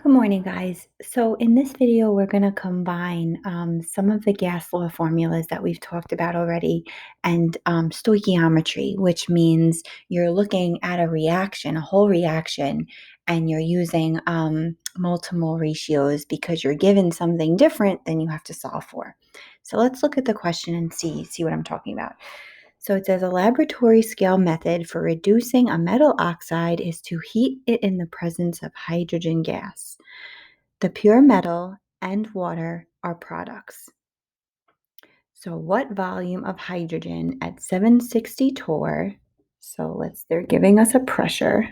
Good morning, guys. So in this video, we're going to combine some of the gas law formulas that we've talked about already and stoichiometry, which means you're looking at a reaction, a whole reaction, and you're using multiple ratios because you're given something different than you have to solve for. So let's look at the question and see what I'm talking about. So it says a laboratory scale method for reducing a metal oxide is to heat it in the presence of hydrogen gas. The pure metal and water are products. So what volume of hydrogen at 760 torr, they're giving us a pressure,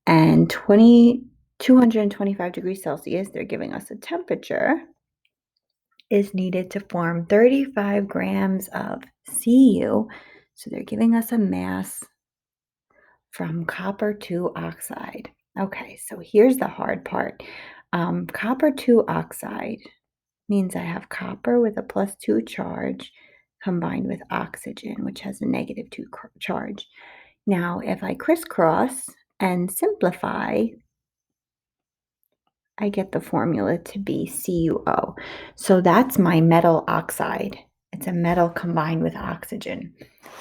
and 225 degrees Celsius, they're giving us a temperature, is needed to form 35 grams of Cu. So they're giving us a mass from copper 2 oxide. Okay, so here's the hard part. Copper 2 oxide means I have copper with a +2 charge combined with oxygen, which has a -2 charge. Now, if I crisscross and simplify, I get the formula to be CuO. So that's my metal oxide. It's a metal combined with oxygen.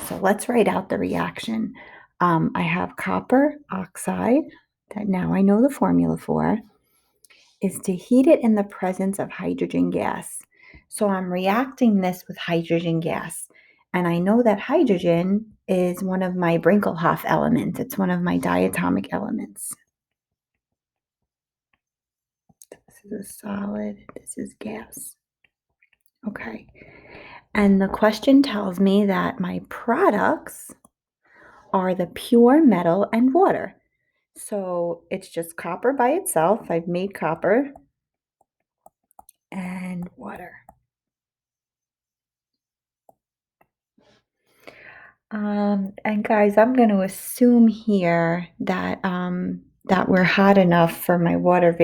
So let's write out the reaction. I have copper oxide that now I know the formula for is to heat it in the presence of hydrogen gas. So I'm reacting this with hydrogen gas. And I know that hydrogen is one of my Brinkelhoff elements. It's one of my diatomic elements. This is a solid, this is gas. Okay. And the question tells me that my products are the pure metal and water. So it's just copper by itself. I've made copper and water. And guys, I'm going to assume here that that we're hot enough for my water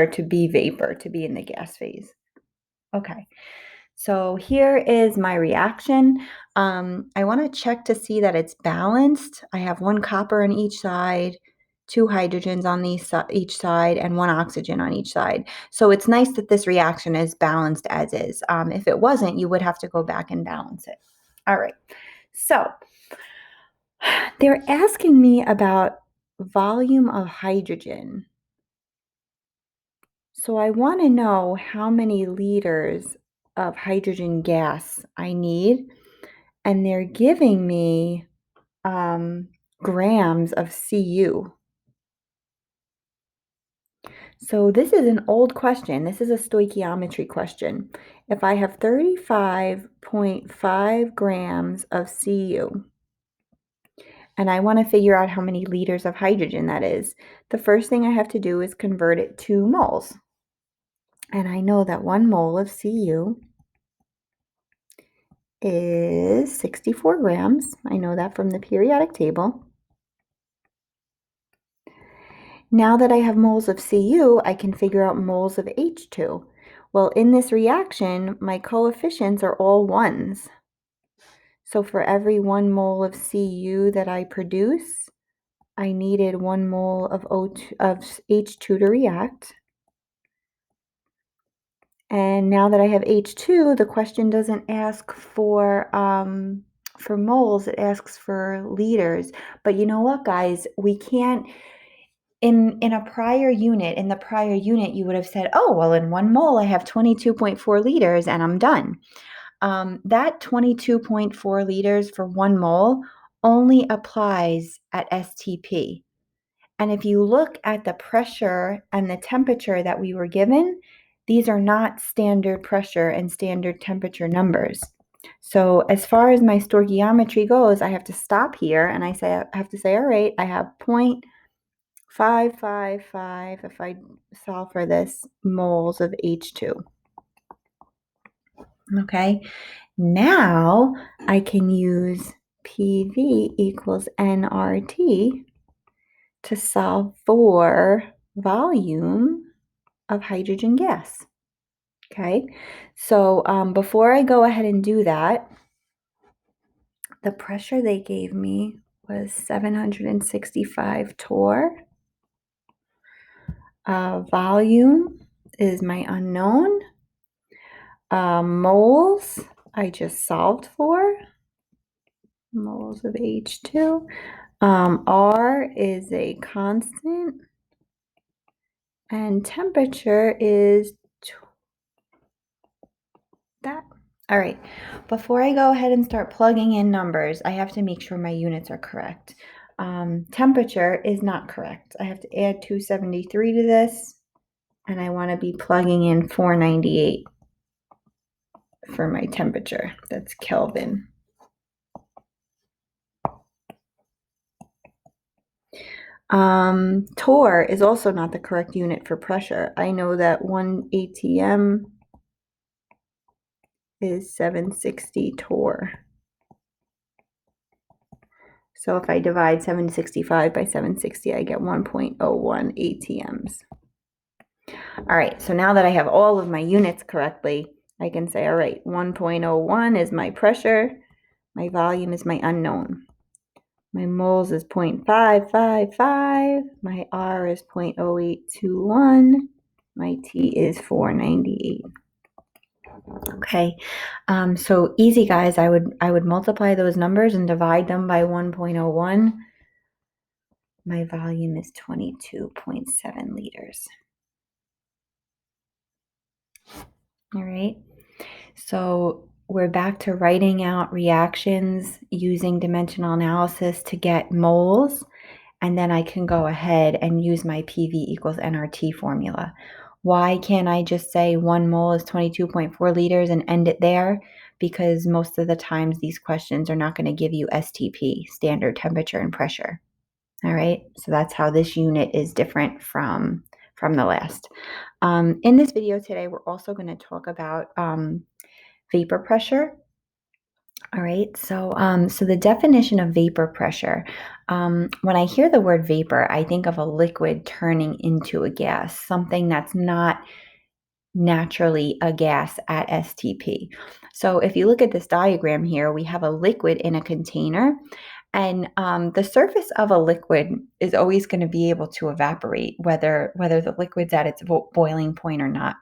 to be vapor, to be in the gas phase. Okay. So here is my reaction. I want to check to see that it's balanced. I have one copper on each side, two hydrogens on each side, and one oxygen on each side. So it's nice that this reaction is balanced as is. If it wasn't, you would have to go back and balance it. All right. So they're asking me about volume of hydrogen. So I want to know how many liters of hydrogen gas I need, and they're giving me grams of Cu. So this is an old question. This is a stoichiometry question. If I have 35.5 grams of Cu, and I want to figure out how many liters of hydrogen that is, the first thing I have to do is convert it to moles. And I know that 1 mole of Cu is 64 grams. I know that from the periodic table. Now that I have moles of Cu, I can figure out moles of H2. Well, in this reaction, my coefficients are all ones. So for every 1 mole of Cu that I produce, I needed 1 mole of H2 to react. And now that I have H2, the question doesn't ask for moles, it asks for liters. But you know what, guys? We can't, in the prior unit, you would have said, oh, well, in 1 mole, I have 22.4 liters and I'm done. That 22.4 liters for 1 mole only applies at STP. And if you look at the pressure and the temperature that we were given, these are not standard pressure and standard temperature numbers. So as far as my stoichiometry goes, I have to stop here and I have to say, all right, I have 0.555, if I solve for this, moles of H2. Okay, now I can use PV equals nRT to solve for volume of hydrogen gas. Okay, so before I go ahead and do that, the pressure they gave me was 765 torr. Volume is my unknown. Moles, I just solved for. Moles of H2. R is a constant. And temperature is that. All right, before I go ahead and start plugging in numbers, I have to make sure my units are correct. Temperature is not correct. I have to add 273 to this, and I want to be plugging in 498 for my temperature. That's Kelvin. Torr is also not the correct unit for pressure. I know that 1 atm is 760 torr. So if I divide 765 by 760, I get 1.01 atms. All right, so now that I have all of my units correctly, I can say, all right, 1.01 is my pressure, my volume is my unknown. My moles is 0.555, my R is 0.0821, my T is 498. Okay, so easy guys, I would multiply those numbers and divide them by 1.01. My volume is 22.7 liters. All right, so we're back to writing out reactions using dimensional analysis to get moles, and then I can go ahead and use my PV equals nRT formula. Why can't I just say 1 mole is 22.4 liters and end it there? Because most of the times these questions are not going to give you STP, standard temperature and pressure. All right, so that's how this unit is different from the last. In this video today, we're also going to talk about vapor pressure. All right, so the definition of vapor pressure, when I hear the word vapor, I think of a liquid turning into a gas, something that's not naturally a gas at STP. So if you look at this diagram here, we have a liquid in a container, and the surface of a liquid is always going to be able to evaporate, whether the liquid's at its boiling point or not.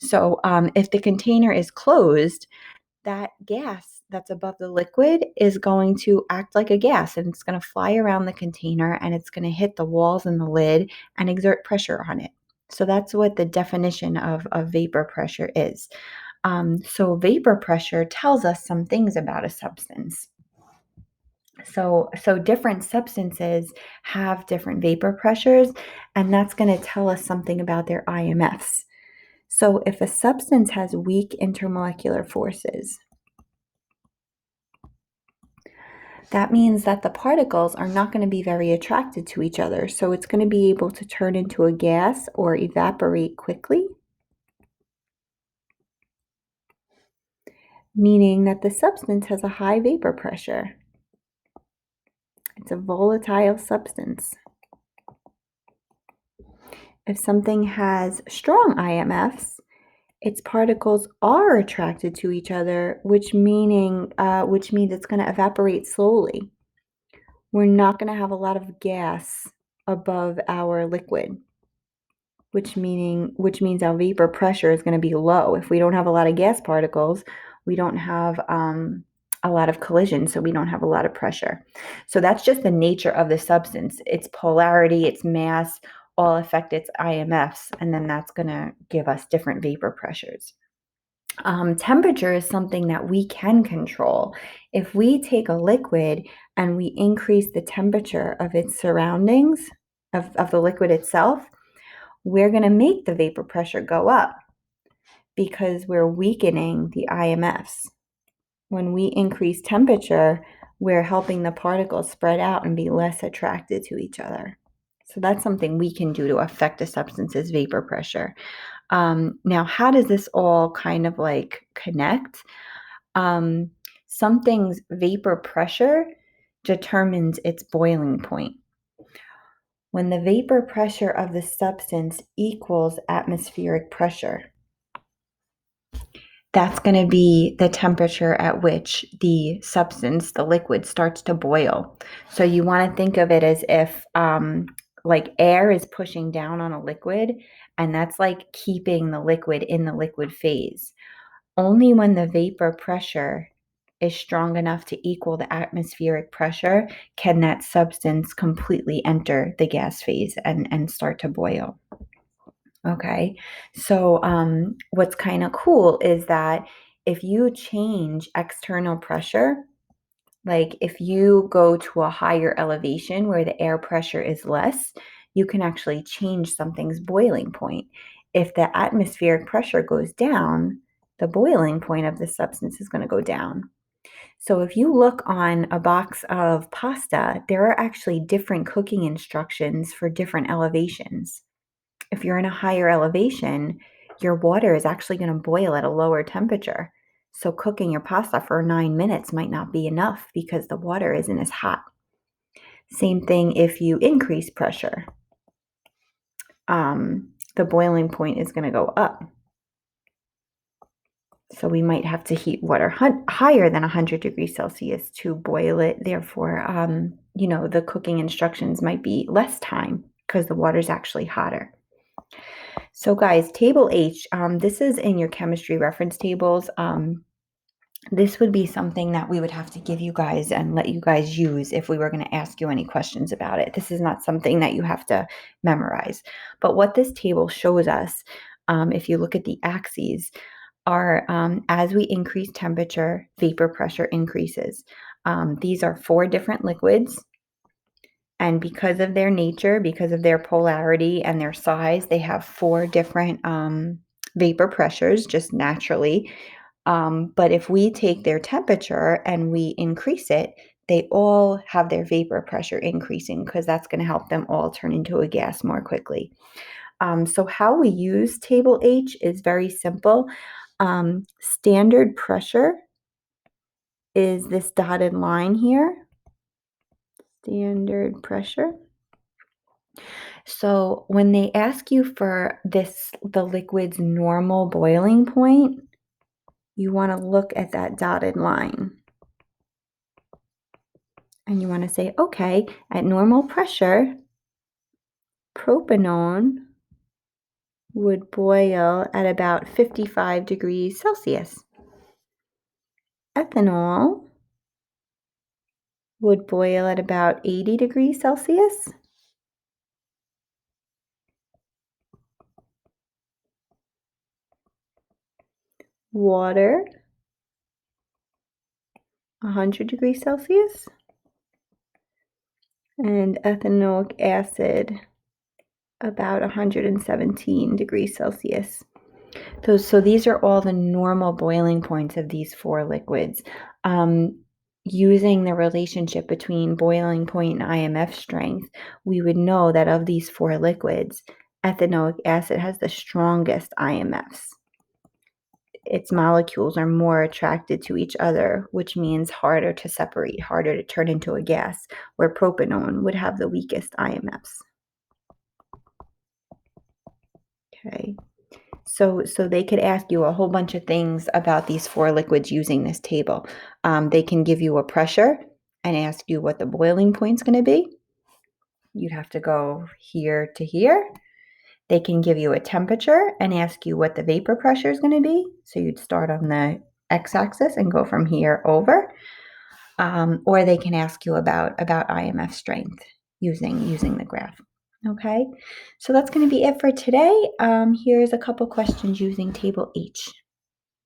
So if the container is closed, that gas that's above the liquid is going to act like a gas, and it's going to fly around the container, and it's going to hit the walls and the lid and exert pressure on it. So that's what the definition of vapor pressure is. So vapor pressure tells us some things about a substance. So different substances have different vapor pressures, and that's going to tell us something about their IMFs. So if a substance has weak intermolecular forces, that means that the particles are not going to be very attracted to each other. So it's going to be able to turn into a gas or evaporate quickly, meaning that the substance has a high vapor pressure. It's a volatile substance. If something has strong IMFs, its particles are attracted to each other, which means it's going to evaporate slowly. We're not going to have a lot of gas above our liquid, which means our vapor pressure is going to be low. If we don't have a lot of gas particles, we don't have a lot of collision, so we don't have a lot of pressure. So that's just the nature of the substance. Its polarity, its mass, all affect its IMFs, and then that's going to give us different vapor pressures. Temperature is something that we can control. If we take a liquid and we increase the temperature of its surroundings, of the liquid itself, we're going to make the vapor pressure go up because we're weakening the IMFs. When we increase temperature, we're helping the particles spread out and be less attracted to each other. So that's something we can do to affect a substance's vapor pressure. Now, how does this all kind of like connect? Something's vapor pressure determines its boiling point. When the vapor pressure of the substance equals atmospheric pressure, that's going to be the temperature at which the substance, the liquid, starts to boil. So you want to think of it as if, like air is pushing down on a liquid, and that's like keeping the liquid in the liquid phase. Only when the vapor pressure is strong enough to equal the atmospheric pressure can that substance completely enter the gas phase and start to boil. Okay. So, what's kind of cool is that if you change external pressure, like if you go to a higher elevation where the air pressure is less, you can actually change something's boiling point. If the atmospheric pressure goes down, the boiling point of the substance is going to go down. So if you look on a box of pasta, there are actually different cooking instructions for different elevations. If you're in a higher elevation, your water is actually going to boil at a lower temperature. So cooking your pasta for 9 minutes might not be enough because the water isn't as hot. Same thing if you increase pressure. The boiling point is going to go up. So we might have to heat water higher than 100 degrees Celsius to boil it. Therefore, the cooking instructions might be less time because the water is actually hotter. So guys, table H, this is in your chemistry reference tables. This would be something that we would have to give you guys and let you guys use if we were going to ask you any questions about it. This is not something that you have to memorize. But what this table shows us, if you look at the axes, are as we increase temperature, vapor pressure increases. These are 4 different liquids. And because of their nature, because of their polarity and their size, they have 4 different vapor pressures just naturally. But if we take their temperature and we increase it, they all have their vapor pressure increasing because that's going to help them all turn into a gas more quickly. So how we use table H is very simple. Standard pressure is this dotted line here. Standard pressure. So when they ask you for the liquid's normal boiling point, you want to look at that dotted line. And you want to say, okay, at normal pressure, propanone would boil at about 55 degrees Celsius. Ethanol would boil at about 80 degrees Celsius. Water, 100 degrees Celsius. And ethanoic acid, about 117 degrees Celsius. So these are all the normal boiling points of these 4 liquids. Using the relationship between boiling point and IMF strength, we would know that of these 4 liquids, ethanoic acid has the strongest IMFs. Its molecules are more attracted to each other, which means harder to separate, harder to turn into a gas, where propanone would have the weakest IMFs. Okay. So they could ask you a whole bunch of things about these 4 liquids using this table. They can give you a pressure and ask you what the boiling point's going to be. You'd have to go here to here. They can give you a temperature and ask you what the vapor pressure is going to be. So you'd start on the x-axis and go from here over. Or they can ask you about IMF strength using the graph. Okay, so that's going to be it for today. Here's a couple questions using table H.